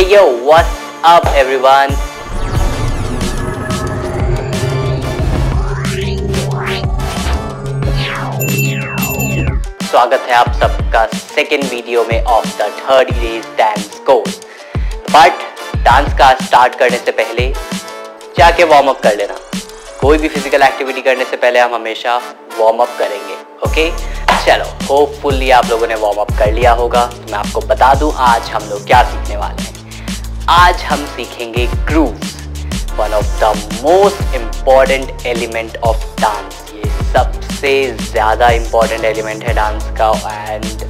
yo, what's up everyone? स्वागत है आप सबका सेकेंड वीडियो में of the 30 days dance course. But dance का स्टार्ट करने से पहले जाके वार्म अप कर लेना। कोई भी फिजिकल एक्टिविटी करने से पहले हम हमेशा वार्म अप करेंगे। ओके, चलो होपफुली आप लोगों ने वार्म अप कर लिया होगा। तो मैं आपको बता दूं आज हम लोग क्या सीखने वाले हैं। आज हम सीखेंगे grooves, one of the most important element of dance. ये सबसे ज़्यादा इम्पॉर्टेंट एलिमेंट है डांस का एंड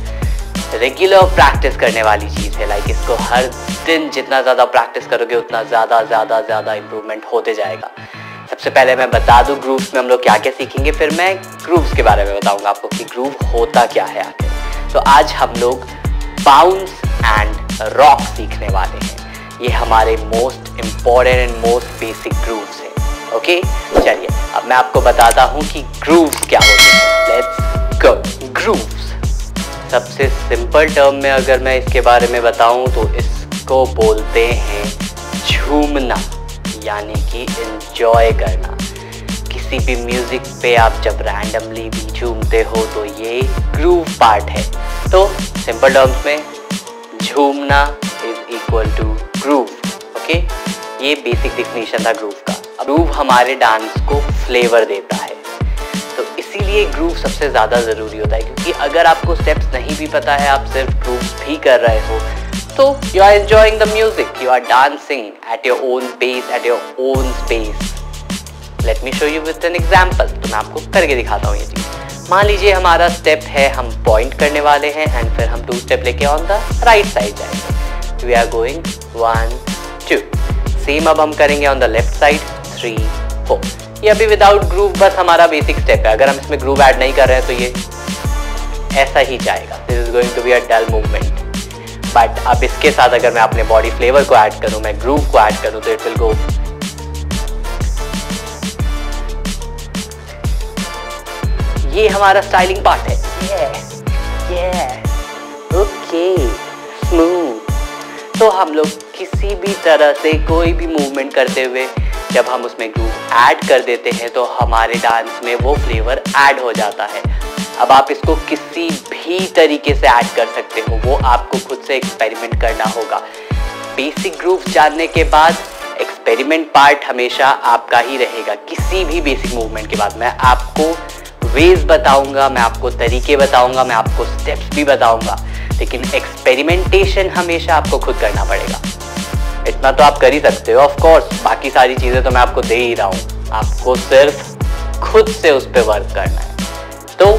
रेगुलर प्रैक्टिस करने वाली चीज़ है। लाइक इसको हर दिन जितना ज़्यादा प्रैक्टिस करोगे उतना ज़्यादा इम्प्रूवमेंट होते जाएगा। सबसे पहले मैं बता दूं ग्रूव्स में हम लोग क्या क्या सीखेंगे, फिर मैं ग्रूव्स के बारे में बताऊंगा आपको कि ग्रूव होता क्या है आखिर। तो आज हम लोग बाउंस एंड रॉक सीखने वाले हैं। ये हमारे most important and most basic grooves हैं। ओके, चलिए अब मैं आपको बताता हूँ कि ग्रूव्स क्या होते हैं। Let's go. ग्रूव्स सबसे सिंपल टर्म में अगर मैं इसके बारे में बताऊँ तो इसको बोलते हैं झूमना, यानी कि एंजॉय करना। किसी भी म्यूजिक पे आप जब रैंडमली भी झूमते हो तो ये ग्रूव पार्ट है। तो सिंपल टर्म्स में झूमना is equal to groove. Okay, ये बेसिक डिफिनीशन था ग्रूव का। ग्रूव हमारे डांस को फ्लेवर देता है, तो इसीलिए ग्रूव सबसे ज़्यादा ज़रूरी होता है। क्योंकि अगर आपको स्टेप्स नहीं भी पता है, आप सिर्फ ग्रूव्स भी कर रहे हो, तो you are enjoying the music, you are dancing at your own pace, at your own space. Let me show you with an example. तो मैं आपको करके दिखाता हूँ ये चीज़। मान लीजिए हमारा स्टेप है, हम पॉइंट करने वाले हैं एंड फिर हम 2 स्टेप लेके ऑन द राइट साइड जाएंगे। We are going 1 2। सेम अब हम करेंगे ऑन द लेफ्ट साइड 3 4। ये अभी विदाउट ग्रूव बस हमारा बेसिक स्टेप है। अगर हम इसमें ग्रूव ऐड नहीं कर रहे हैं तो ये ऐसा ही जाएगा। This is going to be a dull movement. But अब इसके साथ अगर मैं अपने बॉडी फ्लेवर को ऐड करूं, मैं ग्रूव को ऐड करूं, तो इट विल गो। ये हमारा स्टाइलिंग पार्ट है। Okay, smooth. तो हम लोग किसी भी तरह से कोई भी मूवमेंट करते हुए जब हम उसमें ग्रूव ऐड कर देते हैं तो हमारे डांस में वो फ्लेवर ऐड हो जाता है। अब आप इसको किसी भी तरीके से ऐड कर सकते हो, वो आपको खुद से एक्सपेरिमेंट करना होगा। बेसिक ग्रूव जानने के बाद एक्सपेरिमेंट पार्ट हमेशा आपका ही रहेगा। किसी भी बेसिक मूवमेंट के बाद मैं आपको वेज बताऊंगा, मैं आपको तरीके बताऊंगा, मैं आपको स्टेप्स भी बताऊंगा, लेकिन एक्सपेरिमेंटेशन हमेशा आपको खुद करना पड़ेगा। इतना तो आप कर ही सकते हो ऑफ कोर्स, बाकी सारी चीज़ें तो मैं आपको दे ही रहा हूँ, आपको सिर्फ खुद से उस पर वर्क करना है। तो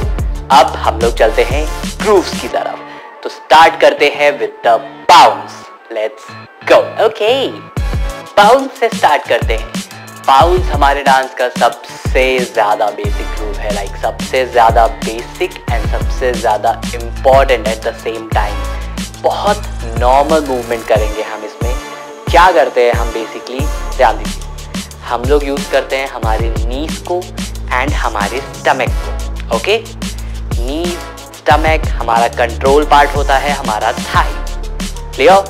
अब हम लोग चलते हैं ग्रूव्स की तरफ। तो स्टार्ट करते हैं with the bounce. Let's go. Okay, bounce से स्टार्ट करते हैं। बाउंस हमारे डांस का सबसे ज्यादा बेसिक ग्रूव है। लाइक सबसे ज्यादा बेसिक एंड सबसे ज्यादा important at the same time. बहुत नॉर्मल मूवमेंट करेंगे हम इसमें। क्या करते हैं हम बेसिकली, ध्यान दीजिए, हम लोग यूज करते हैं हमारे नीज को एंड हमारे स्टमक को। ओके, नीज स्टमक हमारा कंट्रोल पार्ट होता है, हमारा thigh. Clear?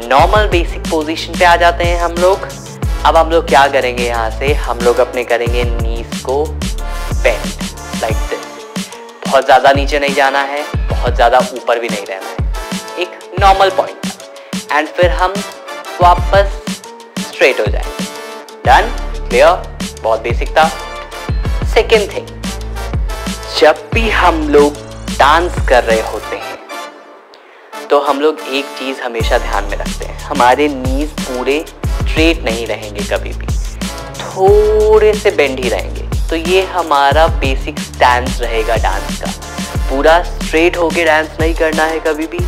Normal basic position पे आ जाते हैं हम लोग। अब हम लोग क्या करेंगे, यहाँ से हम लोग अपने करेंगे नीज को बेंड लाइक दिस। बहुत ज़्यादा नीचे नहीं जाना है, बहुत ज़्यादा ऊपर भी नहीं रहना है, एक नॉर्मल पॉइंट एंड फिर हम वापस स्ट्रेट हो जाएंगे। डन? क्लियर? बहुत बेसिक था। सेकेंड थिंग, जब भी हम लोग डांस कर रहे होते हैं तो हम लोग एक चीज़ हमेशा ध्यान में रखते हैं, हमारे नीज पूरे स्ट्रेट नहीं रहेंगे कभी भी, थोड़े से बेंड ही रहेंगे। तो ये हमारा बेसिक स्टैंस रहेगा डांस का। पूरा स्ट्रेट होके डांस नहीं करना है कभी भी,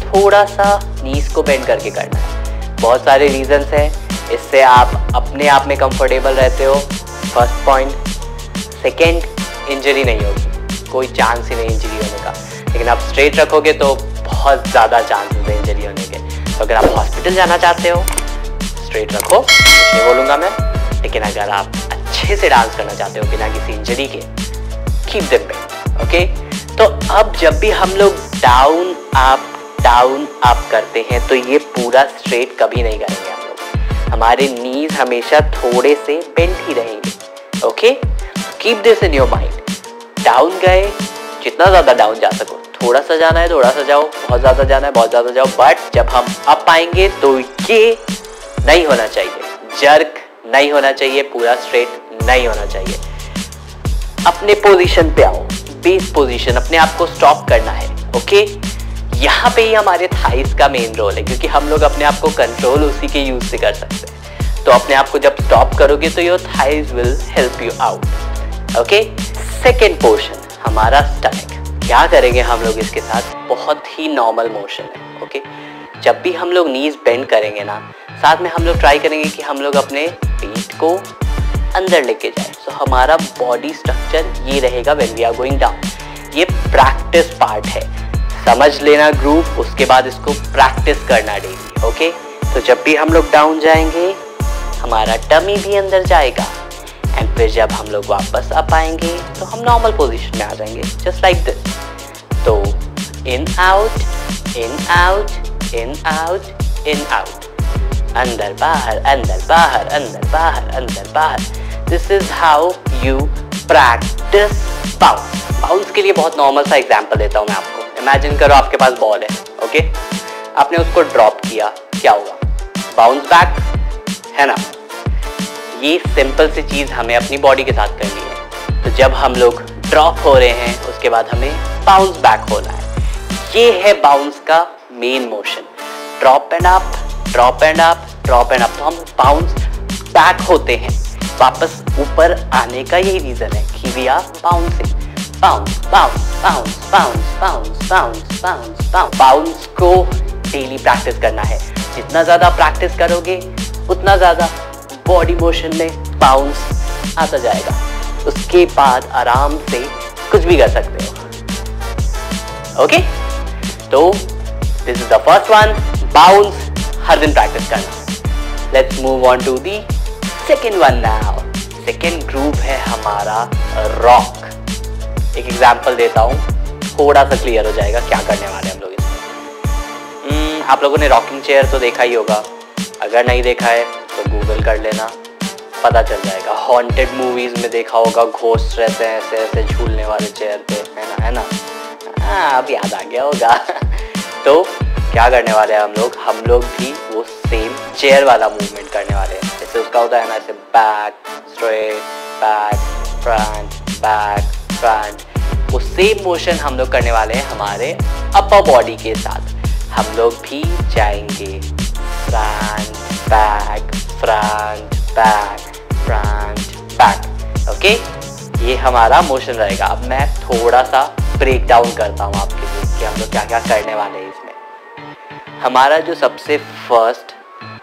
थोड़ा सा नीज को बेंड करके करना है। बहुत सारे रीजंस हैं, इससे आप अपने आप में कंफर्टेबल रहते हो। First point. सेकेंड, इंजरी नहीं होगी, कोई चांस ही नहीं इंजरी होने का। लेकिन आप स्ट्रेट रखोगे तो बहुत ज़्यादा चांसेस है इंजरी होने के। तो अगर आप हॉस्पिटल जाना चाहते हो, स्ट्रेट रखो, ये बोलूँगा मैं। लेकिन अगर आप अच्छे से डांस करना चाहते हो बिना किसी इंजरी के, कीप देम बेंड। ओके, तो अब जब भी हम लोग डाउन अप डाउन अप करते हैं तो ये पूरा स्ट्रेट कभी नहीं करेंगे हम लोग। हमारे नीज हमेशा थोड़े से बेंड ही रहेंगे। Okay, keep this in your mind. Down गए, जितना ज़्यादा डाउन जा सको, थोड़ा सा जाना है थोड़ा सा जाओ, बहुत ज़्यादा जाना है बहुत ज़्यादा जाओ, बट जब हम अप आएंगे तो ये नहीं होना चाहिए, जर्क नहीं होना चाहिए, पूरा स्ट्रेट नहीं होना चाहिए। अपने पोजीशन पे आओ, बेस पोजीशन, अपने आप को स्टॉप करना है। ओके, यहाँ पे ही हमारे थाइस का मेन रोल है, क्योंकि हम लोग अपने आप को कंट्रोल उसी के यूज से कर सकते हैं। तो अपने आप को जब स्टॉप करोगे तो your thighs will help you out. Okay, second portion हमारा स्टमक। क्या करेंगे हम लोग इसके साथ? बहुत ही नॉर्मल मोशन है। ओके, जब भी हम लोग नीज बेंड करेंगे ना, साथ में हम लोग ट्राई करेंगे कि हम लोग अपने पीठ को अंदर लेके जाए। सो हमारा बॉडी स्ट्रक्चर ये रहेगा when we are going down. ये प्रैक्टिस पार्ट है, समझ लेना ग्रुप, उसके बाद इसको प्रैक्टिस करना डेली। ओके, तो जब भी हम लोग डाउन जाएंगे हमारा टमी भी अंदर जाएगा, एंड फिर जब हम लोग वापस अप आएंगे तो हम नॉर्मल पोजीशन में आ जाएंगे, जस्ट लाइक दिस। तो in out in out in out in out, अंदर बाहर अंदर बाहर अंदर बाहर अंदर बाहर। This is how you practise bounce. Bounce के लिए बहुत नॉर्मल सा एग्जांपल देता हूँ मैं आपको। इमेजिन करो आपके पास बॉल है। ओके, आपने उसको ड्रॉप किया, क्या होगा? बाउंस बैक, है ना? ये सिंपल सी चीज हमें अपनी बॉडी के साथ करनी है। तो जब हम लोग ड्रॉप हो रहे हैं उसके बाद हमें बाउंस बैक होना है। ये है बाउंस का main motion, drop and up drop and up drop and up. तो हम बाउंस बैक होते हैं, वापस ऊपर आने का यही रीजन है कि we are bouncing. Bounce bounce bounce bounce bounce bounce bounce bounce. Bounce को डेली प्रैक्टिस करना है। जितना ज्यादा प्रैक्टिस करोगे उतना ज्यादा बॉडी मोशन में बाउंस आता जाएगा। उसके बाद आराम से कुछ भी कर सकते हो। ओके, तो this is the first one, bounce हर दिन प्रैक्टिस करना। Let's move on to the second one now. Second group है हमारा रॉक। एक एग्जांपल देता हूँ, थोड़ा सा क्लियर हो जाएगा क्या करने वाले हम लोग इसमें। आप लोगों ने रॉकिंग चेयर तो देखा ही होगा, अगर नहीं देखा है तो गूगल कर लेना, पता चल जाएगा। हॉन्टेड मूवीज में देखा होगा, घोस्ट रहते हैं ऐसे ऐसे झूलने वाले चेयर पे, है ना? हाँ, अब याद आ गया होगा। तो क्या करने वाले हैं हम लोग भी वो सेम चेयर वाला मूवमेंट करने वाले हैं। जैसे उसका होता है ना, ऐसे back straight back front back front, वो सेम मोशन हम लोग करने वाले हैं हमारे अपर बॉडी के साथ। हम लोग भी जाएंगे front back front back front back. Okay, ये हमारा मोशन रहेगा। अब मैं थोड़ा सा ब्रेक डाउन करता हूँ आपके लिए कि हम लोग क्या क्या करने वाले हैं इसमें। हमारा जो सबसे फर्स्ट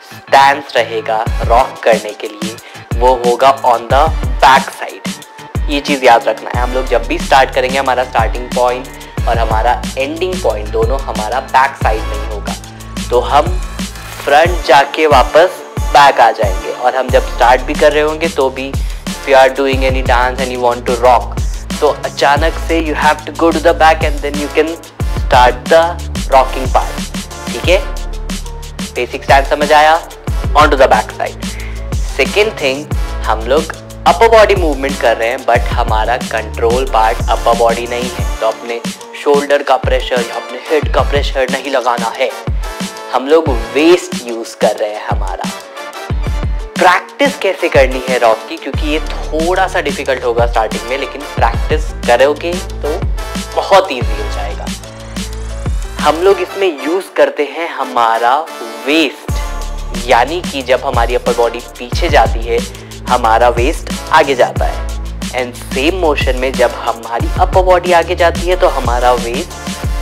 स्टैंस रहेगा रॉक करने के लिए वो होगा ऑन द बैक साइड। ये चीज़ याद रखना है, हम लोग जब भी स्टार्ट करेंगे हमारा स्टार्टिंग पॉइंट और हमारा एंडिंग पॉइंट दोनों हमारा बैक साइड में ही होगा। तो हम फ्रंट जाके वापस बैक आ जाएंगे। और हम जब स्टार्ट भी कर रहे होंगे तो भी if you are doing any dance and you want to rock, तो अचानक से you have to go to the back and then you can start the rocking part. ठीक है, बेसिक स्टैंड समझ आया? On to the back side. Second thing, हम लोग upper body movement कर रहे हैं बट हमारा कंट्रोल पार्ट अपर बॉडी नहीं है, तो अपने शोल्डर का प्रेशर या अपने हेड का प्रेशर नहीं लगाना है। हम लोग वेस्ट यूज कर रहे हैं हमारा। प्रैक्टिस कैसे करनी है रॉक की, क्योंकि ये थोड़ा सा डिफिकल्ट होगा स्टार्टिंग में, लेकिन प्रैक्टिस करोगे तो बहुत इजी हो जाएगा। हम लोग इसमें यूज करते हैं हमारा वेस्ट, यानी कि जब हमारी अपर बॉडी पीछे जाती है हमारा वेस्ट आगे जाता है, एंड सेम मोशन में जब हमारी अपर बॉडी आगे जाती है तो हमारा वेस्ट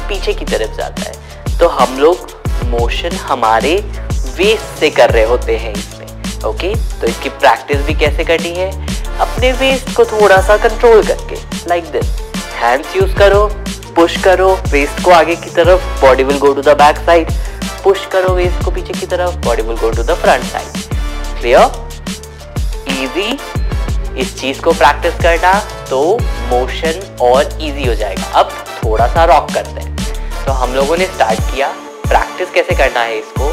पीछे की तरफ जाता है। तो हम लोग मोशन हमारे वेस्ट से कर रहे होते हैं इसमें। ओके, तो इसकी प्रैक्टिस भी कैसे करनी है? अपने वेस्ट को थोड़ा सा कंट्रोल करके, लाइक दिस। हैंड्स यूज करो, पुश करो वेस्ट को आगे की तरफ, body will go to the back side. Push करो वेस्ट को पीछे की तरफ, body will go to the front side. Clear? Easy. इस चीज को प्रैक्टिस करना तो मोशन और इजी हो जाएगा। अब थोड़ा सा रॉक करते हैं। तो हम लोगों ने स्टार्ट किया प्रैक्टिस कैसे करना है इसको,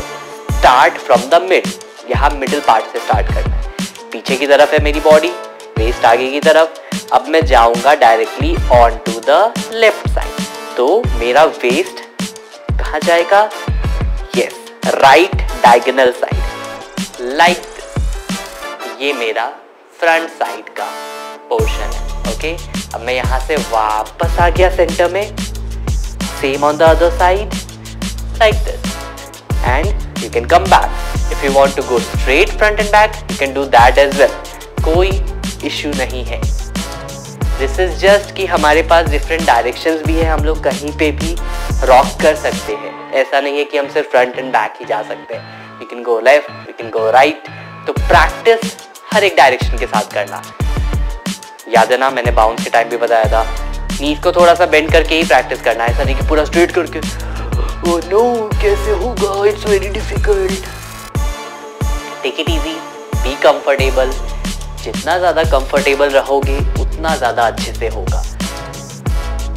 स्टार्ट फ्रॉम द मिड, यहाँ मिडिल पार्ट से स्टार्ट करना है। पीछे की तरफ है मेरी बॉडी, वेस्ट आगे की तरफ, अब मैं जाऊंगा directly on to the left side, तो मेरा वेस्ट कहाँ जाएगा, yes, right diagonal side, like this. ये मेरा फ्रंट साइड का पोर्शन है। ओके, अब मैं यहाँ से वापस आ गया सेंटर में, same on the other side, like this, and you can come back. If you want to go straight front and back, you can do that as well, कोई इश्यू नहीं है। दिस इज जस्ट कि हमारे पास different directions भी है, हम लोग कहीं पे भी रॉक कर सकते हैं। ऐसा नहीं है कि हम सिर्फ फ्रंट एंड बैक ही जा सकते हैं, we can go left, we can go right. तो प्रैक्टिस हर एक डायरेक्शन के साथ करना। याद है ना, मैंने बाउंस के टाइम भी बताया था, नीज को थोड़ा सा बेंड करके ही प्रैक्टिस करना है, ऐसा नहीं कि पूरा स्ट्रेट करके। ओह नो, कैसे होगा, it's very difficult. Take it easy, be comfortable. जितना ज्यादा कंफर्टेबल रहोगे उतना ज्यादा अच्छे से होगा।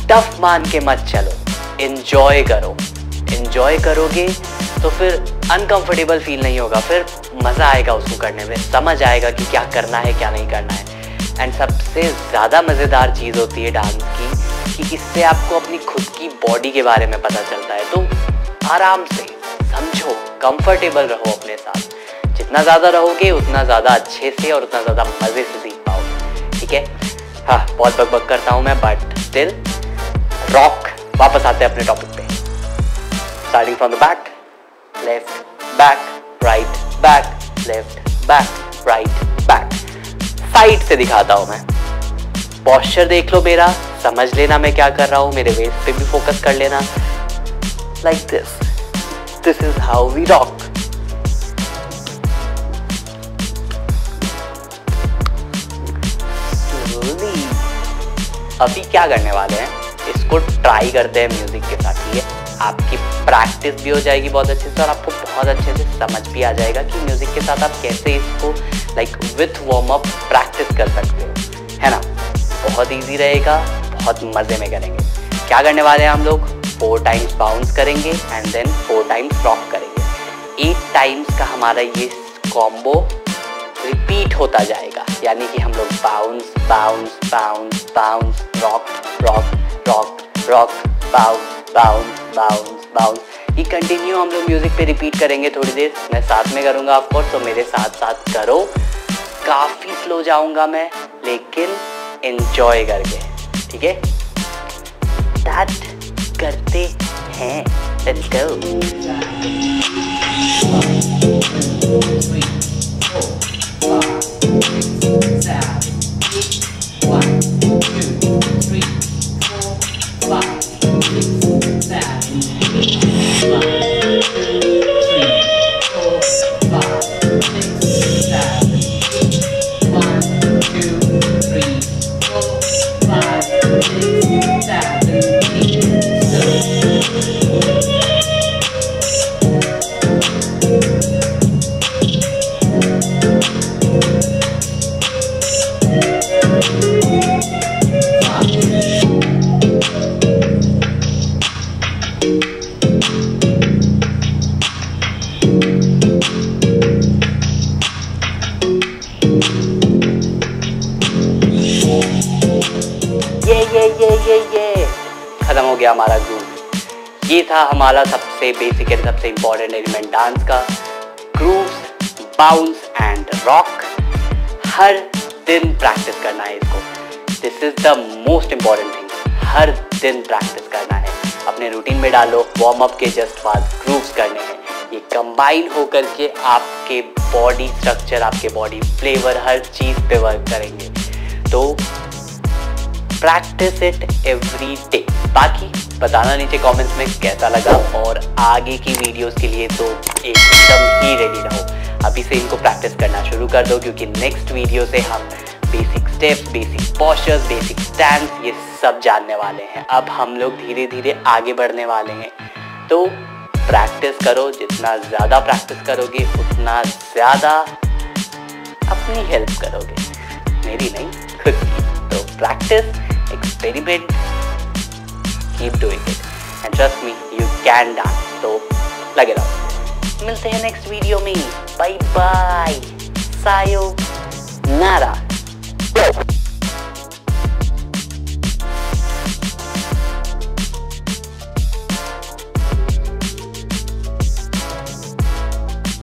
टफ मान के मत चलो, एंजॉय करो। एंजॉय करोगे तो फिर अनकंफर्टेबल फील नहीं होगा, फिर मजा आएगा उसको करने में, समझ आएगा कि क्या करना है क्या नहीं करना है। एंड सबसे ज़्यादा मज़ेदार चीज़ होती है डांस की कि इससे आपको अपनी खुद की बॉडी के बारे में पता चलता है। तो आराम से समझो, कंफर्टेबल रहो अपने साथ। जितना ज़्यादा रहोगे उतना ज़्यादा अच्छे से और उतना ज़्यादा मज़े से सीख पाओगे। ठीक है, हाँ, बहुत बक करता हूँ मैं, बट स्टिल रॉक। वापस आते हैं अपने टॉपिक पे। Starting from the back, left back, right back, left back, right back. Side से दिखाता हूं मैं। पोस्चर देख लो मेरा, समझ लेना मैं क्या कर रहा हूं, मेरे वेस्ट पे भी फोकस कर लेना। Like this, this is how we rock. अभी क्या करने वाले हैं, इसको ट्राई करते हैं म्यूजिक के साथ। ठीक है, आपकी प्रैक्टिस भी हो जाएगी बहुत अच्छे से और आपको बहुत अच्छे से समझ भी आ जाएगा कि म्यूजिक के साथ आप कैसे इसको like with warm up practice कर सकते हो, है ना। बहुत इजी रहेगा, बहुत मजे में करेंगे। क्या करने वाले हैं हम लोग, 4 टाइम्स बाउंस करेंगे एंड देन 4 टाइम्स रॉक करेंगे। 8 टाइम्स का हमारा ये कॉम्बो रिपीट होता जाएगा, यानी कि हम लोग bounce bounce bounce bounce, rock rock rock rock, bounce bounce bounce bounce, ये कंटिन्यू हम लोग म्यूजिक पे रिपीट करेंगे थोड़ी देर। मैं साथ में करूँगा ऑफकोर्स, तो मेरे साथ साथ करो। काफ़ी स्लो जाऊँगा मैं, लेकिन एंजॉय करके। ठीक है, स्टार्ट करते हैं, लेट्स गो। ये खत्म हो गया हमारा ग्रूव। ये था हमारा सबसे बेसिक एंड सबसे इंपॉर्टेंट एलिमेंट डांस का, ग्रूव्स, बाउंस एंड रॉक। हर दिन प्रैक्टिस करना है इसको। This is the most important thing, हर दिन प्रैक्टिस करना है। अपने रूटीन में डालो, वार्म अप के जस्ट बाद ग्रूव्स करने हैं। ये कंबाइन होकर के आपके बॉडी स्ट्रक्चर, आपके बॉडी फ्लेवर, हर चीज़ पे वर्क करेंगे। तो प्रैक्टिस इट एवरी डे। बाकी बताना नीचे कमेंट्स में कैसा लगा, और आगे की वीडियोस के लिए तो एकदम ही रेडी रहो। अभी से इनको प्रैक्टिस करना शुरू कर दो, क्योंकि नेक्स्ट वीडियो से हम basic steps, basic postures, basic stands, ये सब जानने वाले हैं। अब हम लोग धीरे धीरे आगे बढ़ने वाले हैं। तो प्रैक्टिस करो, जितना ज़्यादा प्रैक्टिस करोगे उतना ज़्यादा अपनी हेल्प करोगे, मेरी नहीं, खुद की। तो practice, experiment, keep doing it, and trust me, you can dance. So लगे रहो। मिलते हैं नेक्स्ट वीडियो में। Bye bye, sayonara.